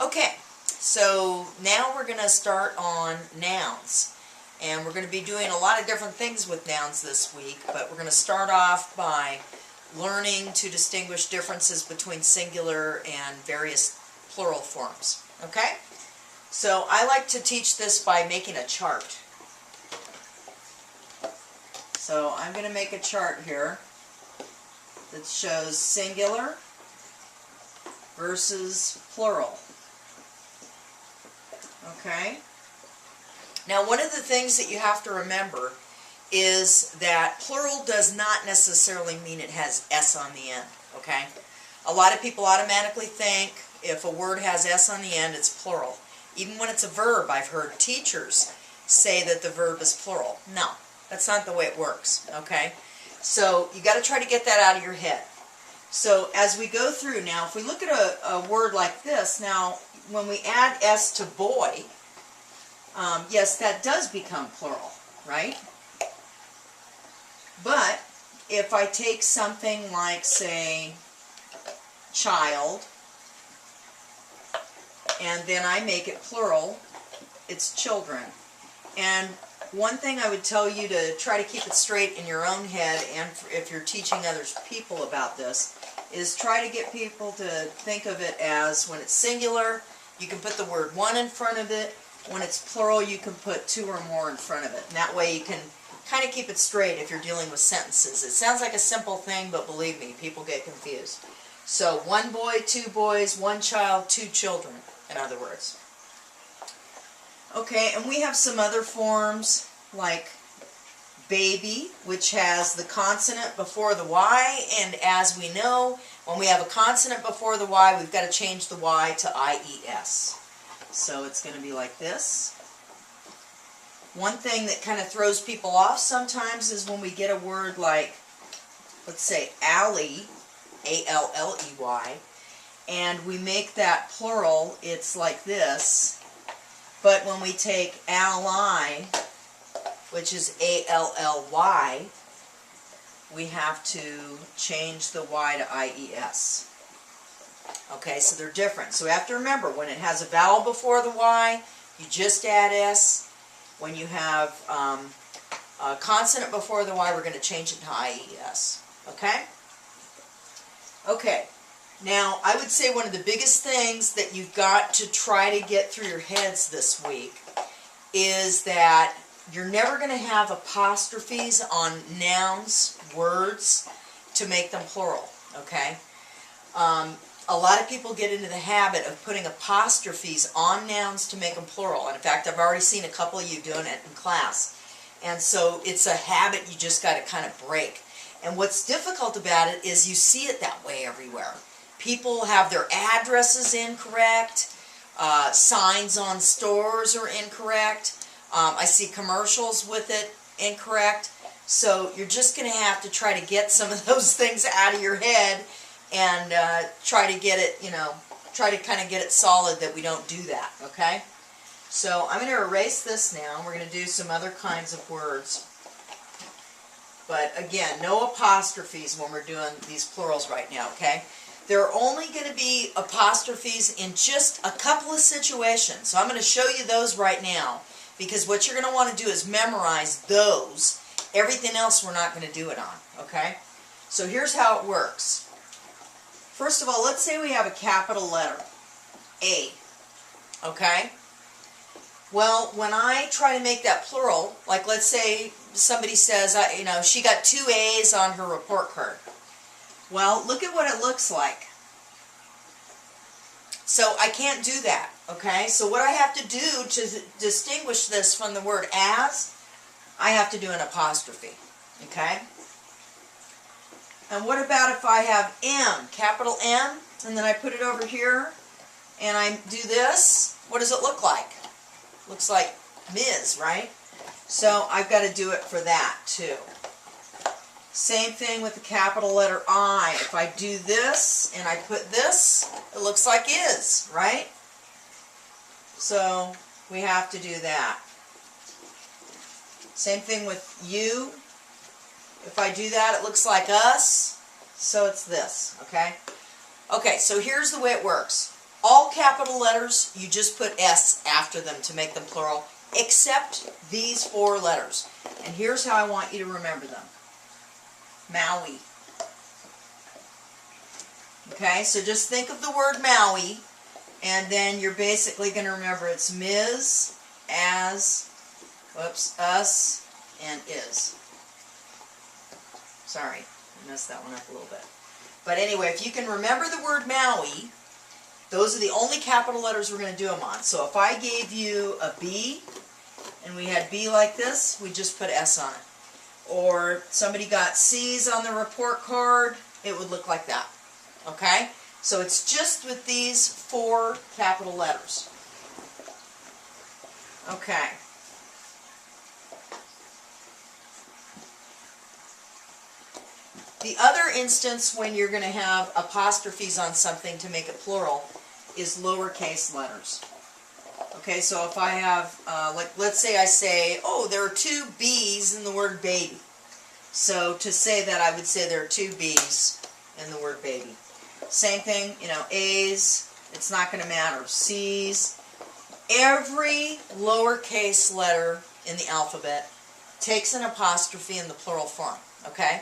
Okay, so now we're going to start on nouns. And we're going to be doing a lot of different things with nouns this week, but we're going to start off by learning to distinguish differences between singular and various plural forms. Okay? So I like to teach this by making a chart. So I'm going to make a chart here that shows singular versus plural. Okay? Now, one of the things that you have to remember is that plural does not necessarily mean it has S on the end, okay? A lot of people automatically think if a word has S on the end, it's plural. Even when it's a verb, I've heard teachers say that the verb is plural. No, that's not the way it works, okay? So you got to try to get that out of your head. So as we go through now, if we look at a word like this, now when we add S to boy, yes, that does become plural, right? But if I take something like, say, child, and then I make it plural, it's children. And one thing I would tell you to try to keep it straight in your own head, and if you're teaching other people about this, is try to get people to think of it as when it's singular, you can put the word one in front of it. When it's plural, you can put two or more in front of it. And that way you can kind of keep it straight if you're dealing with sentences. It sounds like a simple thing, but believe me, people get confused. So one boy, two boys, one child, two children, in other words. Okay, and we have some other forms like baby, which has the consonant before the Y, and as we know, when we have a consonant before the Y, we've got to change the Y to IES. So it's going to be like this. One thing that kind of throws people off sometimes is when we get a word like, let's say, alley, A-L-L-E-Y, and we make that plural, it's like this. But when we take ally, which is A-L-L-Y, we have to change the Y to I-E-S. Okay, so they're different. So we have to remember, when it has a vowel before the Y, you just add S. When you have a consonant before the Y, we're going to change it to IES. Okay? Okay. Now, I would say one of the biggest things that you've got to try to get through your heads this week is that you're never going to have apostrophes on nouns, words, to make them plural. Okay? A lot of people get into the habit of putting apostrophes on nouns to make them plural. And in fact, I've already seen a couple of you doing it in class. And so it's a habit you just got to kind of break. And what's difficult about it is you see it that way everywhere. People have their addresses incorrect. Signs on stores are incorrect. I see commercials with it incorrect. So you're just going to have to try to get some of those things out of your head and try to get it, try to kind of get it solid that we don't do that, okay? So I'm going to erase this now. We're going to do some other kinds of words. But again, no apostrophes when we're doing these plurals right now, okay? There are only going to be apostrophes in just a couple of situations. So I'm going to show you those right now, because what you're going to want to do is memorize those. Everything else we're not going to do it on, okay? So here's how it works. First of all, let's say we have a capital letter, A, okay? Well, when I try to make that plural, like let's say somebody says, she got 2 A's on her report card. Well, look at what it looks like. So I can't do that, okay? So what I have to do to distinguish this from the word as, I have to do an apostrophe, okay? And what about if I have M, capital M, and then I put it over here, and I do this? What does it look like? Looks like Ms., right? So I've got to do it for that, too. Same thing with the capital letter I. If I do this, and I put this, it looks like is, right? So we have to do that. Same thing with U. If I do that, it looks like us, so it's this, okay? Okay, so here's the way it works. All capital letters, you just put S after them to make them plural, except these 4 letters. And here's how I want you to remember them. Maui. Okay, so just think of the word Maui, and then you're basically going to remember it's Ms., as, whoops, us, and is. Sorry, I messed that one up a little bit. But anyway, if you can remember the word Maui, those are the only capital letters we're going to do them on. So if I gave you a B, and we had B like this, we just put S on it. Or somebody got C's on the report card, it would look like that. Okay? So it's just with these 4 capital letters. Okay. The other instance when you're going to have apostrophes on something to make it plural is lowercase letters. Okay, so if I have, like, let's say I say, oh, there are 2 B's in the word baby. So to say that, I would say there are 2 B's in the word baby. Same thing, you know, A's, it's not going to matter. C's, every lowercase letter in the alphabet takes an apostrophe in the plural form, okay?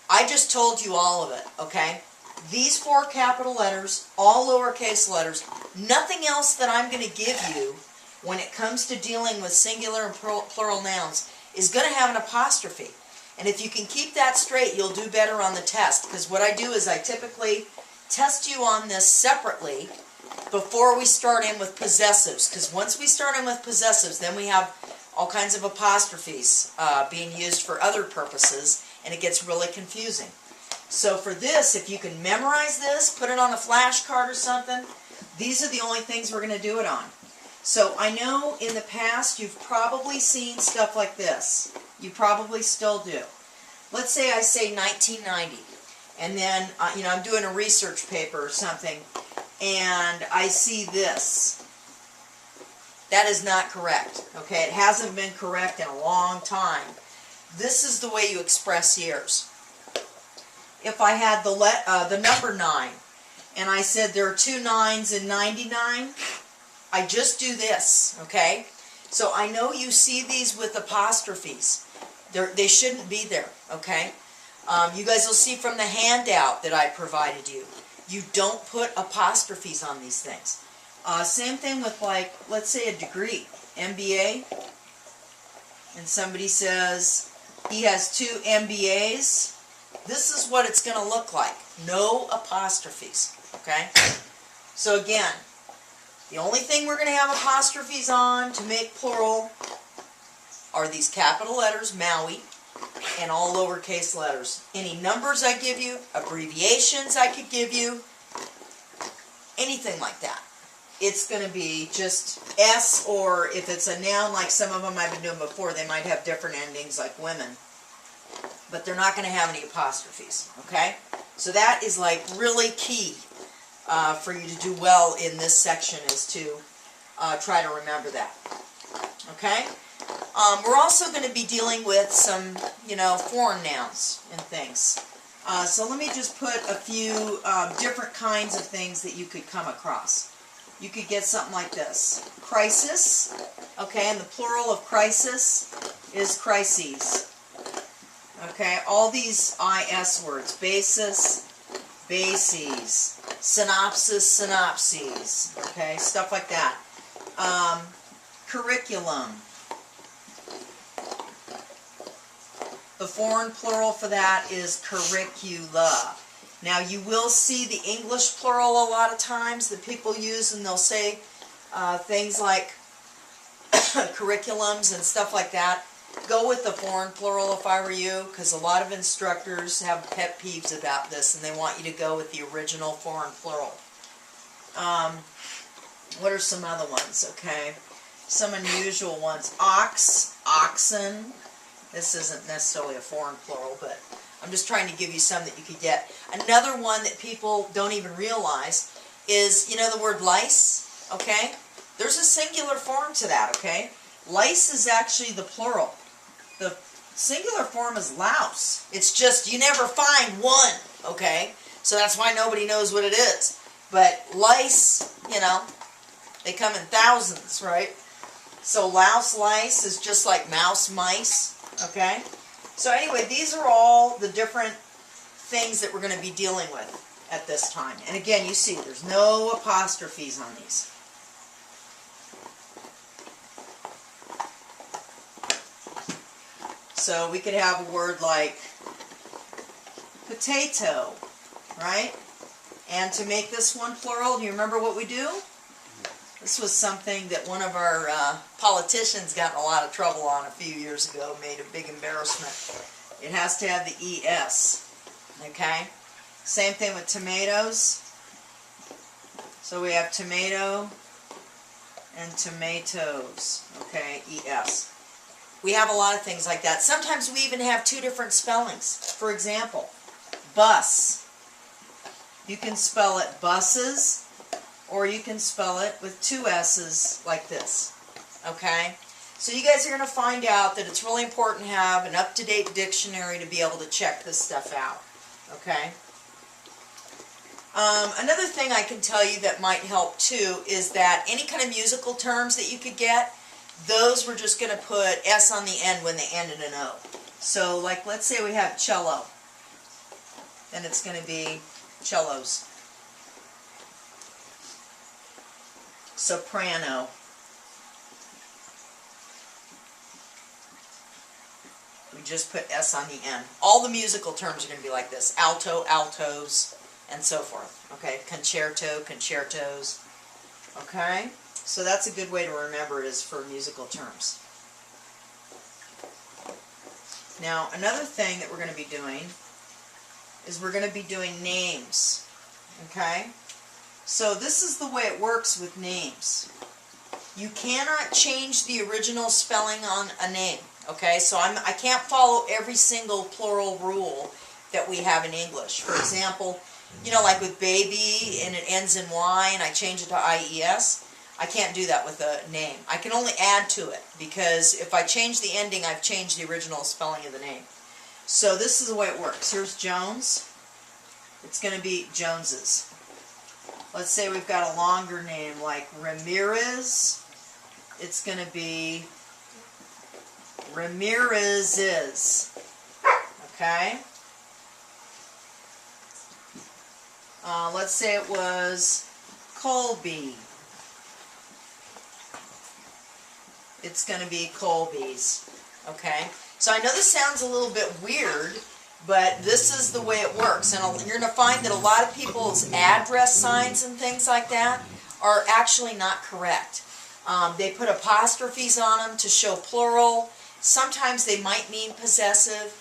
I just told you all of it, okay? These 4 capital letters, all lowercase letters, nothing else that I'm going to give you when it comes to dealing with singular and plural nouns is going to have an apostrophe. And if you can keep that straight, you'll do better on the test. Because what I do is I typically test you on this separately before we start in with possessives. Because once we start in with possessives, then we have all kinds of apostrophes being used for other purposes, and it gets really confusing. So for this, if you can memorize this, put it on a flashcard or something, these are the only things we're going to do it on. So I know in the past you've probably seen stuff like this. You probably still do. Let's say I say 1990, and then you know, I'm doing a research paper or something, and I see this. That is not correct. Okay, it hasn't been correct in a long time. This is the way you express years. If I had the number 9, and I said there are 2 9s in 99, I just do this, okay? So I know you see these with apostrophes. They shouldn't be there, okay? You guys will see from the handout that I provided you. You don't put apostrophes on these things. Same thing with, like, let's say a degree, MBA, and somebody says he has 2 MBAs. This is what it's going to look like. No apostrophes, okay? So again, the only thing we're going to have apostrophes on to make plural are these capital letters, Maui, and all lowercase letters. Any numbers I give you, abbreviations I could give you, anything like that. It's going to be just S, or if it's a noun like some of them I've been doing before, they might have different endings like women. But they're not going to have any apostrophes, okay? So that is like really key for you to do well in this section, is to try to remember that, okay? We're also going to be dealing with some, you know, foreign nouns and things. So let me just put a few different kinds of things that you could come across. You could get something like this. Crisis, okay, and the plural of crisis is crises. Okay, all these IS words, basis, bases, synopsis, synopses, okay, stuff like that. Curriculum. The foreign plural for that is curricula. Now you will see the English plural a lot of times that people use, and they'll say things like curriculums and stuff like that. Go with the foreign plural if I were you, because a lot of instructors have pet peeves about this, and they want you to go with the original foreign plural. What are some other ones? Okay, some unusual ones. Ox, oxen. This isn't necessarily a foreign plural, but I'm just trying to give you some that you could get. Another one that people don't even realize is, you know, the word lice, okay? There's a singular form to that, okay? Lice is actually the plural. The singular form is louse. It's just you never find one, okay? So that's why nobody knows what it is. But lice, you know, they come in thousands, right? So louse, lice is just like mouse, mice, okay? So anyway, these are all the different things that we're going to be dealing with at this time. And again, you see, there's no apostrophes on these. So we could have a word like potato, right? And to make this one plural, do you remember what we do? This was something that one of our politicians got in a lot of trouble on a few years ago, made a big embarrassment. It has to have the ES, okay? Same thing with tomatoes. So we have tomato and tomatoes, okay, ES. We have a lot of things like that. Sometimes we even have two different spellings. For example, bus. You can spell it buses, or you can spell it with two S's like this, okay? So you guys are going to find out that it's really important to have an up-to-date dictionary to be able to check this stuff out, okay? Another thing I can tell you that might help too is that any kind of musical terms that you could get, those we're just going to put S on the end when they end in an O. So like let's say we have cello, then it's going to be cellos. Soprano. We just put S on the end. All the musical terms are going to be like this. Alto, altos, and so forth. Okay, concerto, concertos. Okay, so that's a good way to remember it is for musical terms. Now, another thing that we're going to be doing is we're going to be doing names. Okay, so this is the way it works with names. You cannot change the original spelling on a name. Okay, so I can't follow every single plural rule that we have in English. For example, you know, like with baby and it ends in Y and I change it to IES, I can't do that with a name. I can only add to it because if I change the ending, I've changed the original spelling of the name. So this is the way it works. Here's Jones. It's going to be Joneses. Let's say we've got a longer name like Ramirez. It's going to be Ramirez's. Okay? Let's say it was Colby. It's going to be Colby's. Okay? So I know this sounds a little bit weird, but this is the way it works. And you're going to find that a lot of people's address signs and things like that are actually not correct. They put apostrophes on them to show plural. Sometimes they might mean possessive,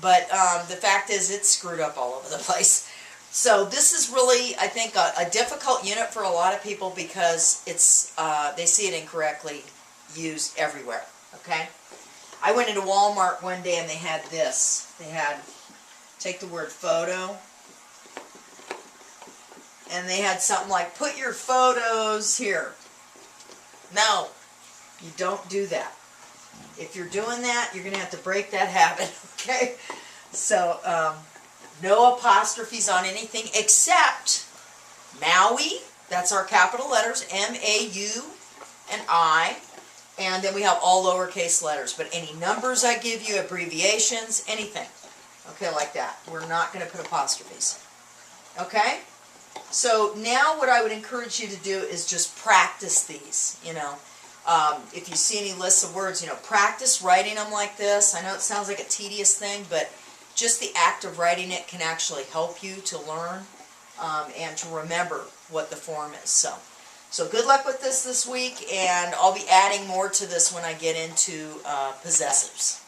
but the fact is it's screwed up all over the place. So this is really, I think, a difficult unit for a lot of people because it's they see it incorrectly used everywhere. Okay? I went into Walmart one day and they had this. They had, take the word photo, and they had something like, put your photos here. No, you don't do that. If you're doing that, you're going to have to break that habit, okay? So, no apostrophes on anything except Maui, that's our capital letters, M-A-U and I, and then we have all lowercase letters. But any numbers I give you, abbreviations, anything, okay, like that. We're not going to put apostrophes, okay? So now what I would encourage you to do is just practice these, you know. If you see any lists of words, you know, practice writing them like this. I know it sounds like a tedious thing, but just the act of writing it can actually help you to learn and to remember what the form is. So good luck with this week, and I'll be adding more to this when I get into possessives.